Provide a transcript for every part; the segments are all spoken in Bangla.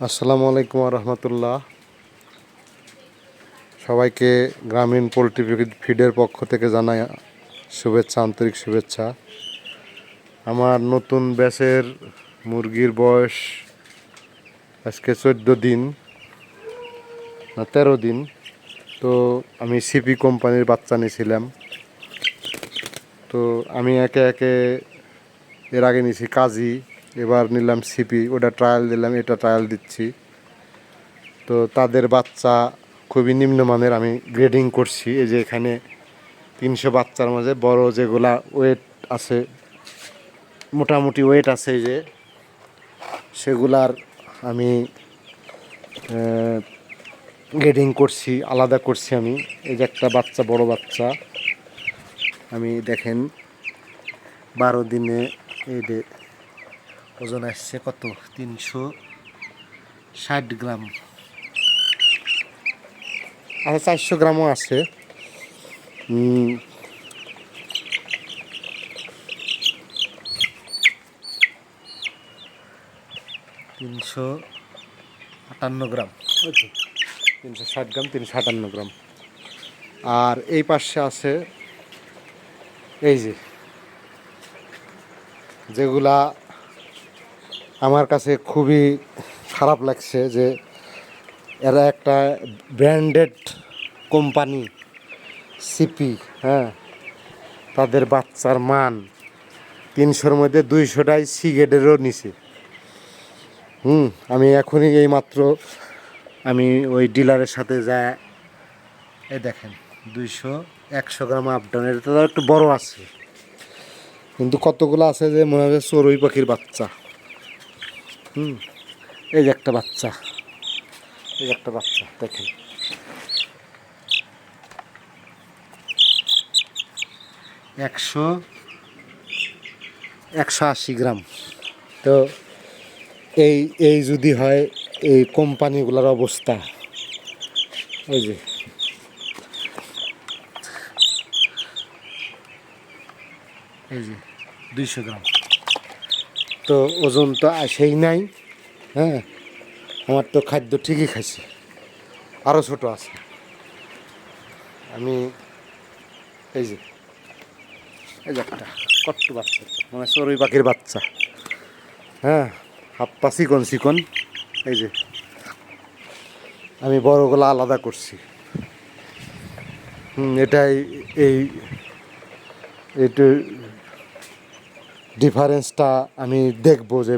আসসালামু আলাইকুম রহমতুল্লাহ। সবাইকে গ্রামীণ পোলট্রি ফিডের পক্ষ থেকে জানাই শুভেচ্ছা, আন্তরিক শুভেচ্ছা। আমার নতুন ব্যাচের মুরগির বয়স আজকে 14 দিন না 13 দিন। তো আমি সিপি কোম্পানির বাচ্চা নিয়েছিলাম। তো আমি একে একে এর আগে নিয়েছি কাজী, এবার নিলাম সিপি, ওটা ট্রায়াল দিলাম, এটা ট্রায়াল দিচ্ছি। তো তাদের বাচ্চা খুবই নিম্নমানের আমি গ্রেডিং করছি। এই যে এখানে 300 বাচ্চার মাঝে বড় যেগুলা ওয়েট আছে, মোটামুটি ওয়েট আছে, এই যে সেগুলার আমি গ্রেডিং করছি, আলাদা করছি আমি। এই যে একটা বাচ্চা, বড় বাচ্চা, আমি দেখেন 12 দিনে এই যে ওজন আসছে কত, 360 গ্রাম, আচ্ছা 400 গ্রামও আছে। 358 গ্রাম, 360 গ্রাম, 358 গ্রাম। আর এই পাশে আছে এই যে যেগুলা আমার কাছে খুবই খারাপ লাগছে, যে এরা একটা ব্র্যান্ডেড কোম্পানি সিপি, হ্যাঁ, তাদের বাচ্চার মান 300-র মধ্যে 200টাই সি গ্রেডেরও নিচে। আমি এখনই এই মাত্র আমি ওই ডিলারের সাথে যা, এই দেখেন 100 গ্রাম আপডাউন, এটা তো একটু বড় আছে, কিন্তু কতগুলো আছে যে মনে হয় চড়ুই পাখির বাচ্চা। এই যে একটা বাচ্চা, এই যে একটা বাচ্চা দেখেন, 180 গ্রাম। তো এই এই যদি হয় এই কোম্পানিগুলোর অবস্থা, ওই যে এই যে 200 গ্রাম, তো ওজন তো আসেই নাই। হ্যাঁ, আমার তো খাদ্য ঠিকই খাইছে, আরও ছোট আছে। আমি এই যে এই যে একটা কট্ট বাচ্চা, মানে চড়ুই পাখির বাচ্চা, হ্যাঁ, হাত পা চিকন চিকন। এই যে আমি বড়গুলো আলাদা করছি। এটাই এই একটু ডিফারেন্সটা আমি দেখব যে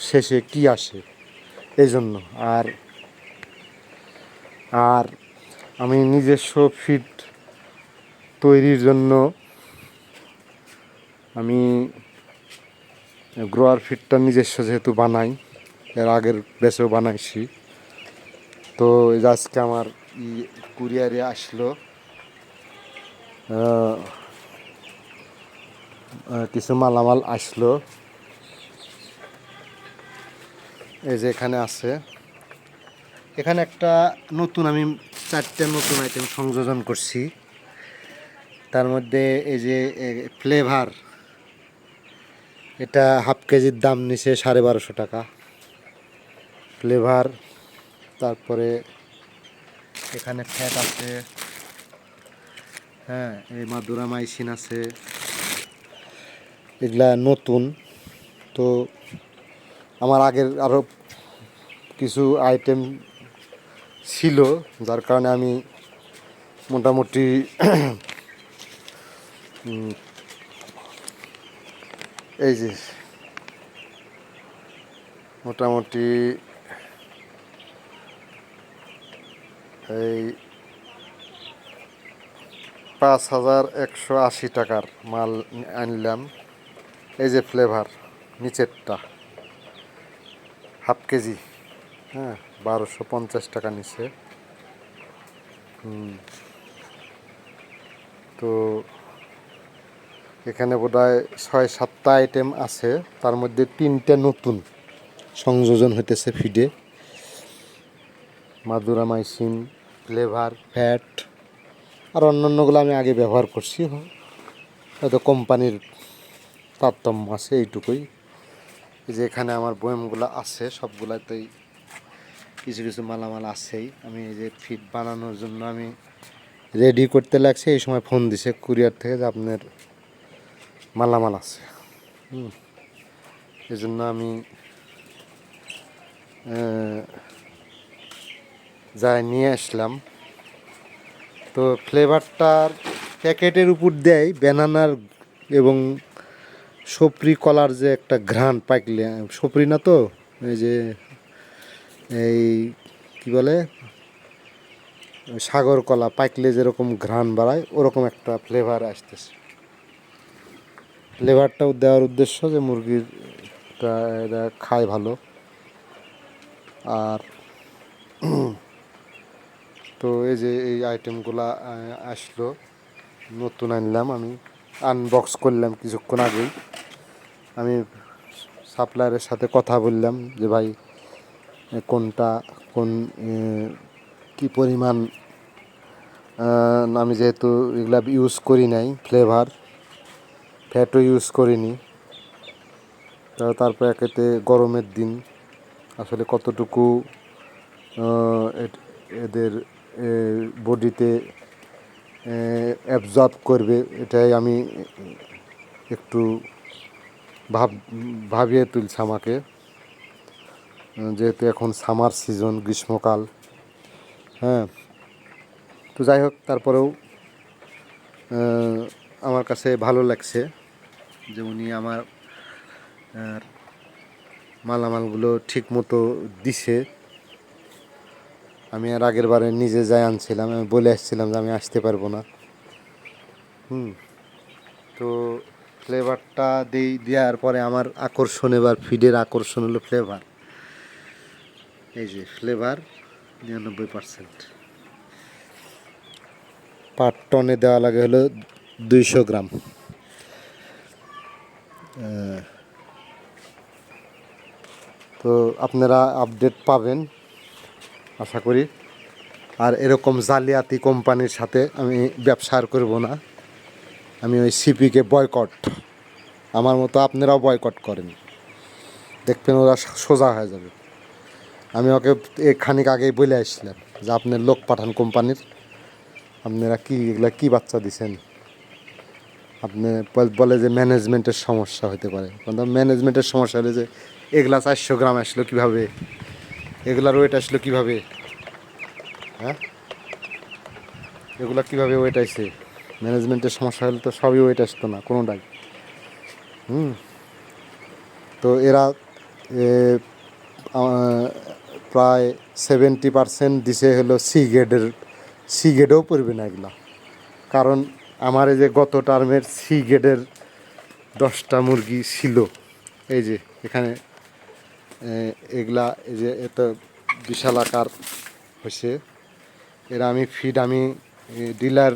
শেষে কি আসে, এই জন্য। আর আর আমি নিজস্ব ফিড তৈরির জন্য আমি গ্রোয়ার ফিডটা নিজস্ব যেহেতু বানাই, এর আগের বেচেও বানাইছি। তো আজকে আমার কুরিয়ারে আসলো কিছু মালামাল আসলো, এই যে এখানে আছে। এখানে একটা নতুন, আমি 4টে নতুন আইটেম সংযোজন করছি। তার মধ্যে এই যে ফ্লেভার, এটা হাফ কেজির দাম নিছে 1250 টাকা ফ্লেভার। তারপরে এখানে ফ্যাট আছে, হ্যাঁ, এই মাদুরা মাইসিন আছে, এগুলা নতুন। তো আমার আগের আরও কিছু আইটেম ছিল, যার কারণে আমি মোটামুটি এই যে মোটামুটি এই 5180 টাকার মাল আনলাম। এই যে ফ্লেভার নিচেরটা হাফ কেজি, হ্যাঁ, 1250 টাকা নিচে। তো এখানে বোধহয় 6-7টা আইটেম আছে, তার মধ্যে 3টে নতুন সংযোজন হইতেছে ফিডে, মাদুরা মাইসিন, ফ্লেভার, ফ্যাট। আর অন্যান্যগুলো আমি আগে ব্যবহার করছি, হয়তো কোম্পানির তারতম্য আছে, এইটুকুই। এই যে এখানে আমার বয়ামগুলো আছে, সবগুলাতেই কিছু কিছু মালামাল আছেই। আমি এই যে ফিড বানানোর জন্য আমি রেডি করতে লাগছে, এই সময় ফোন দিছে কুরিয়ার থেকে যে আপনার মালামাল আছে। এই জন্য আমি যাই নিয়ে আসলাম। তো ফ্লেভারটার প্যাকেটের উপর দেয় ব্যানানার এবং সপরি কলার যে একটা ঘ্রাণ পাইলে, সপরি না তো এই যে এই কি বলে সাগর কলা পাইকলে যেরকম ঘ্রাণ বাড়ায় ওরকম একটা ফ্লেভার আসতেছে। ফ্লেভারটাও দেওয়ার উদ্দেশ্য যে মুরগিরটা এরা খায় ভালো। আর তো এই যে এই আইটেমগুলা আসলো, নতুন আনলাম, আমি আনবক্স করলাম কিছুক্ষণ আগেই। আমি সাপ্লায়ারের সাথে কথা বললাম যে ভাই কোনটা কোন কি পরিমাণ, আমি যেহেতু এগুলা ইউজ করি নাই, ফ্লেভার ফ্যাটও ইউজ করিনি, তারপর একেতে গরমের দিন আসলে কতটুকু এদের বডিতে অ্যাবজর্ব করবে এটাই আমি একটু ভাবিয়ে তুলছে আমাকে, যেহেতু এখন সামার সিজন, গ্রীষ্মকাল। হ্যাঁ, তো যাই হোক, তারপরেও আমার কাছে ভালো লাগছে যে উনি আমার মালামালগুলো ঠিক মতো দিছে। আমি আর আগের বারে নিজে যাই আনছিলাম, আমি বলে আসছিলাম যে আমি আসতে পারবো না। তো ফ্লেভারটা দেওয়ার পরে আমার আকর্ষণ, এবার ফিডের আকর্ষণ হলো ফ্লেভার। এই যে ফ্লেভার 99%। পার টনে দেওয়া লাগে হলো 200 গ্রাম। তো আপনারা আপডেট পাবেন আশা করি। আর এরকম জালিয়াতি কোম্পানির সাথে আমি ব্যবসা আর করবো না। আমি ওই সিপিকে বয়কট, আমার মতো আপনারাও বয়কট করেন, দেখবেন ওরা সোজা হয়ে যাবে। আমি ওকে খানিক আগেই বলে আসছিলাম যে আপনার লোক পাঠান কোম্পানির, আপনারা কি এগুলা কী বাচ্চা দিছেন। আপনি বলে যে ম্যানেজমেন্টের সমস্যা হতে পারে, কিন্তু ম্যানেজমেন্টের সমস্যা হলে যে এগুলা 400 গ্রাম আসলো কীভাবে, এগুলার ওয়েট আসলো কীভাবে, হ্যাঁ, এগুলা কীভাবে ওয়েট আসছে। ম্যানেজমেন্টের সমস্যা হলে তো সবই ওয়েট আসতো না কোনোটাই। তো এরা প্রায় 70% দিছে হলো সি গ্রেডেও পড়বে না এগুলা। কারণ আমার এই যে গত টার্মের সি গ্রেডের 10টা মুরগি ছিল, এই যে এখানে এগুলা, এই যে এত বিশাল আকার হয়েছে। এরা আমি ফিড ডিলার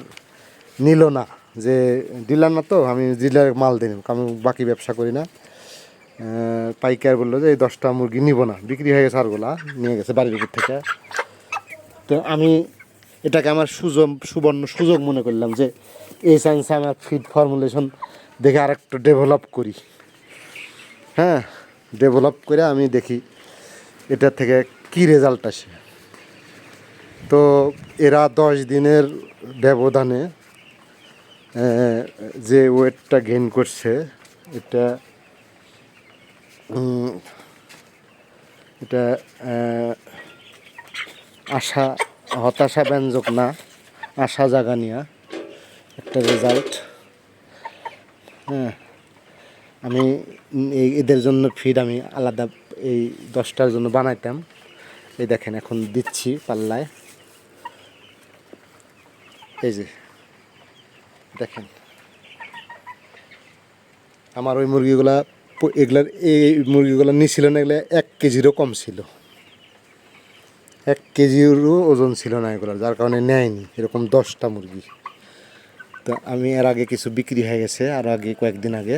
নিল না, যে ডিলার না, তো আমি ডিলার মাল দিই, আমি বাকি ব্যবসা করি না। পাইকার বললো যে এই 10টা মুরগি নিব না, বিক্রি হয়ে গেছে, আরগুলা নিয়ে গেছে বাড়ির উপর থেকে। তো আমি এটাকে আমার সুবর্ণ সুযোগ মনে করলাম যে এই চান্সে আমার ফিড ফর্মুলেশন দেখে আরেকটু ডেভেলপ করি। হ্যাঁ, ডেভেলপ করে আমি দেখি এটার থেকে কি রেজাল্ট আসে। তো এরা 10 দিনের ব্যবধানে যে ওয়েটটা গেইন করছে, এটা এটা হতাশাব্যঞ্জক না, আশা জাগানিয়া একটা রেজাল্ট। হ্যাঁ, আমি এদের জন্য ফিড আমি আলাদা এই 10টার জন্য বানাইতাম। এই দেখেন এখন দিচ্ছি পাল্লায়, এই যে দেখেন আমার ওই মুরগিগুলা, এই মুরগিগুলো নিছিল না, এগুলো 1 কেজিরও কম ছিল, 1 কেজিরও ওজন ছিল না এগুলোর, যার কারণে নেয়নি এরকম 10টা মুরগি। তো আমি এর আগে কিছু বিক্রি হয়ে গেছে, আর আগে কয়েকদিন আগে।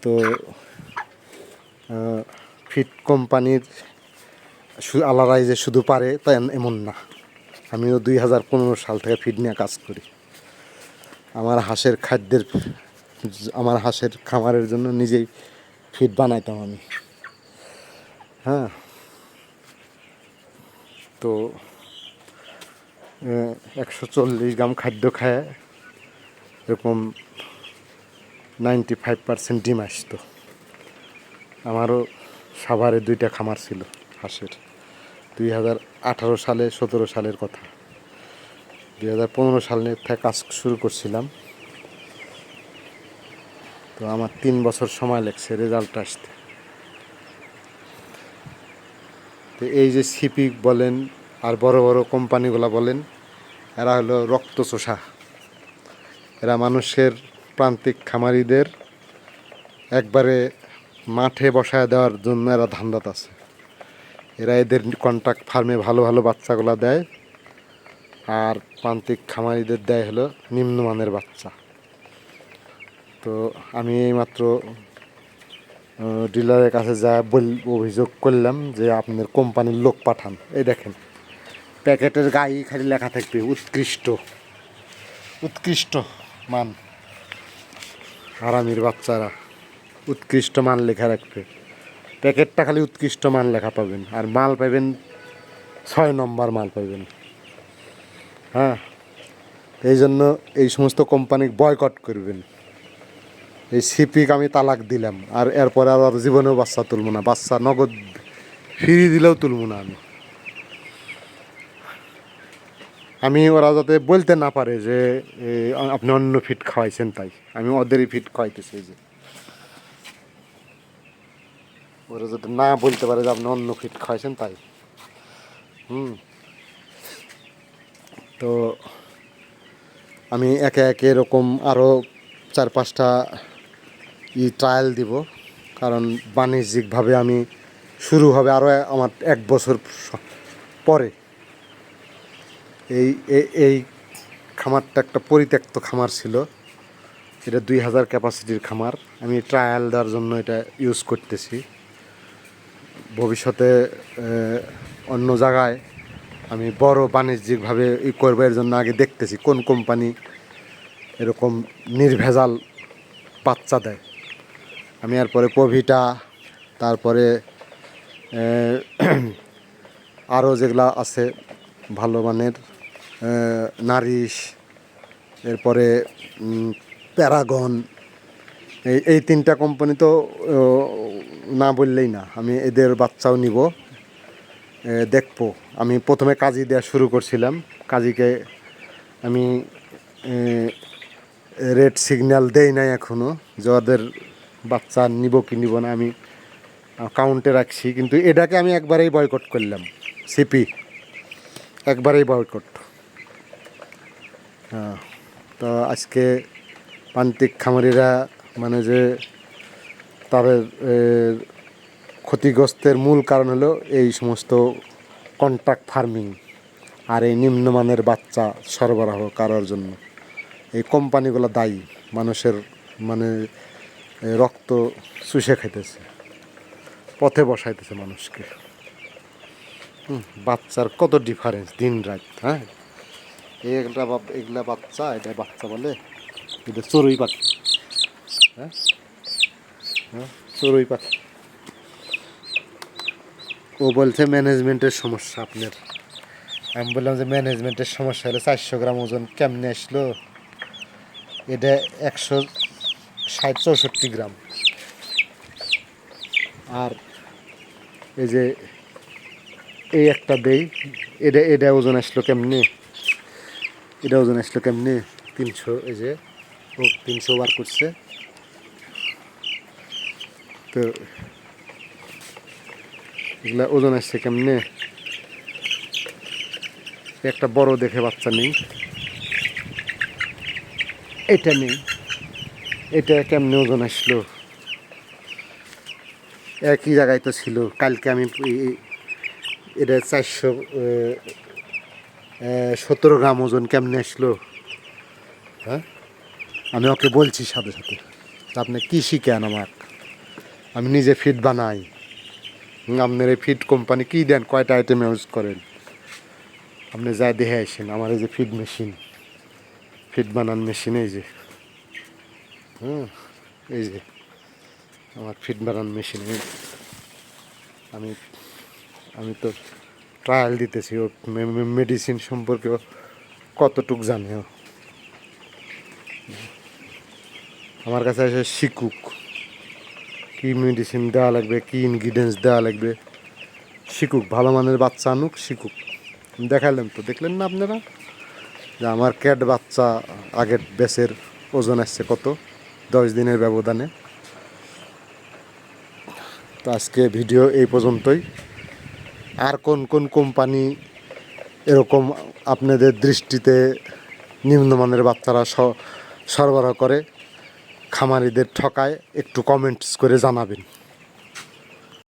তো ফিড কোম্পানির আলাদাই যে শুধু পারে তা এমন না। আমিও 2015 সাল থেকে ফিড নিয়ে কাজ করি। আমার হাঁসের খামারের জন্য নিজেই ফিড বানাইতাম আমি। হ্যাঁ, তো 140 গ্রাম খাদ্য খায় এরকম 95% ডিম আসতো। আমারও সাভারে 2টা খামার ছিল হাঁসের। 2018 সালে 17 সালের কথা। 2015 সালে থেকে কাজ শুরু করছিলাম। তো আমার 3 বছর সময় লাগছে রেজাল্ট আসতে। তো এই যে সিপি বলেন আর বড় বড় কোম্পানিগুলো বলেন, এরা হলো রক্ত চোষা। এরা মানুষের প্রান্তিক খামারিদের একবারে মাঠে বসায় দেওয়ার জন্য এরা ধান্দাত আছে। এরা এদের কন্ট্রাক্ট ফার্মে ভালো ভালো বাচ্চাগুলো দেয়, আর প্রান্তিক খামারিদের দেয় হলো নিম্নমানের বাচ্চা। তো আমি এইমাত্র ডিলারের কাছে যা অভিযোগ করলাম যে আপনার কোম্পানির লোক পাঠান। এই দেখেন প্যাকেটের গায়ে খালি লেখা থাকবে উৎকৃষ্ট, উৎকৃষ্ট মান। হারামির বাচ্চারা উৎকৃষ্ট মান লেখা রাখবে। প্যাকেটটা খালি উৎকৃষ্ট মান লেখা পাবেন, আর মাল পাবেন 6 নম্বর মাল পাবেন। হ্যাঁ, এই জন্য এই সমস্ত কোম্পানি বয়কট করবেন। এই সিপিক আমি তালাক দিলাম, আর এরপরে আর জীবনেও বাচ্চা তুলব না। বাচ্চা নগদ ফিরিয়ে দিলেও তুলব না আমি ওরা যাতে বলতে না পারে যে আপনি অন্য ফিড খাওয়াইছেন, তাই আমি ওদেরই ফিড খাওয়াইতেছি। যে ওরা যাতে না বলতে পারে যে আপনি অন্য ফিড খাওয়াইছেন, তাই। তো আমি একে একে এরকম আরও 4-5টা ট্রায়াল দিব, কারণ বাণিজ্যিকভাবে আমি শুরু হবে আরও আমার 1 বছর পরে। এই খামারটা একটা পরিত্যক্ত খামার ছিল। এটা 2000 ক্যাপাসিটির খামার। আমি ট্রায়াল দেওয়ার জন্য এটা ইউজ করতেছি। ভবিষ্যতে অন্য জায়গায় আমি বড় বাণিজ্যিকভাবে করবো। এর জন্য আগে দেখতেছি কোন কোম্পানি এরকম নির্ভেজাল বাচ্চা দেয়। আমি এরপরে কোভিটা, তারপরে আরও যেগুলা আছে ভালো মানের, নারিশ, এরপরে প্যারাগন, এই 3টা কোম্পানি তো না বললেই না। আমি এদের বাচ্চাও নিব, দেখবো। আমি প্রথমে কাজী দেওয়া শুরু করছিলাম। কাজীকে আমি রেড সিগন্যাল দেই নাই এখনও, যে ওদের বাচ্চা নিব কি নিব না আমি কাউন্টে রাখছি। কিন্তু এটাকে আমি একবারেই বয়কট করলাম, সিপি একবারেই বয়কট। হ্যাঁ, তো আজকে প্রান্তিক খামারিরা মানে যে তাদের ক্ষতিগ্রস্তের মূল কারণ হলো এই সমস্ত কন্ট্রাক্ট ফার্মিং আর এই নিম্নমানের বাচ্চা সরবরাহ করার জন্য। এই কোম্পানিগুলো দায়ী, মানুষের মানে রক্ত চুষে খাইতেছে, পথে বসাইতেছে মানুষকে। বাচ্চার কত ডিফারেন্স দিন রাত। হ্যাঁ, এগুলা বাচ্চা, এটা বাচ্চা বলে, এটা চড়ুই পাখি। হ্যাঁ, চড়ুই পাখি। ও বলছে ম্যানেজমেন্টের সমস্যা আপনার। আমি বললাম যে ম্যানেজমেন্টের সমস্যা হলে 400 গ্রাম ওজন কেমনে আসলো? এটা 160-64 গ্রাম। আর এই যে এই একটা দেই, এটা ওজন আসলো কেমনে? এটা ওজন আসলো কেমনে? 300। এই যে ও 300 বার করছে। তো এগুলা ওজন আসছে কেমনে? একটা বড় দেখে বাচ্চা নেই, এটা নেই, এটা কেমনে ওজন আসলো? একই জায়গায় তো ছিল। কালকে আমি এটা 417 গ্রাম ওজন কেমনে আসলো? হ্যাঁ, আমি ওকে বলছি সাথে সাথে, আপনি কী শিখেন আমার? আমি নিজে ফিড বানাই। আপনার এই ফিড কোম্পানি কী দেন, কয়টা আইটেম ইউজ করেন? আপনি যা দেখে আসেন। আমার এই যে ফিড মেশিন, ফিড বানান মেশিন, এই যে এই যে আমার ফিড বানান মেশিন। আমি আমি তো ট্রায়াল দিতেছি, ও মেডিসিন সম্পর্কে কতটুক জানে ও। আমার কাছে এসে শিখুক কী মেডিসিন দেওয়া লাগবে, কী ইনগ্রিডিয়েন্টস দেওয়া লাগবে, শিখুক, ভালো মানের বাচ্চা আনুক, শিখুক। দেখালেন তো, দেখলেন না আপনারা যে আমার ক্যাট বাচ্চা আগের ব্যাচের ওজন আসছে কত, 10 দিনের ব্যবধানে। তো আজকে ভিডিও এই পর্যন্তই। আর কোন কোন কোম্পানি এরকম আপনাদের দৃষ্টিতে নিম্নমানের বাচ্চারা সরবরাহ করে, খামারিদের ঠকায়, একটু কমেন্টস করে জানাবেন।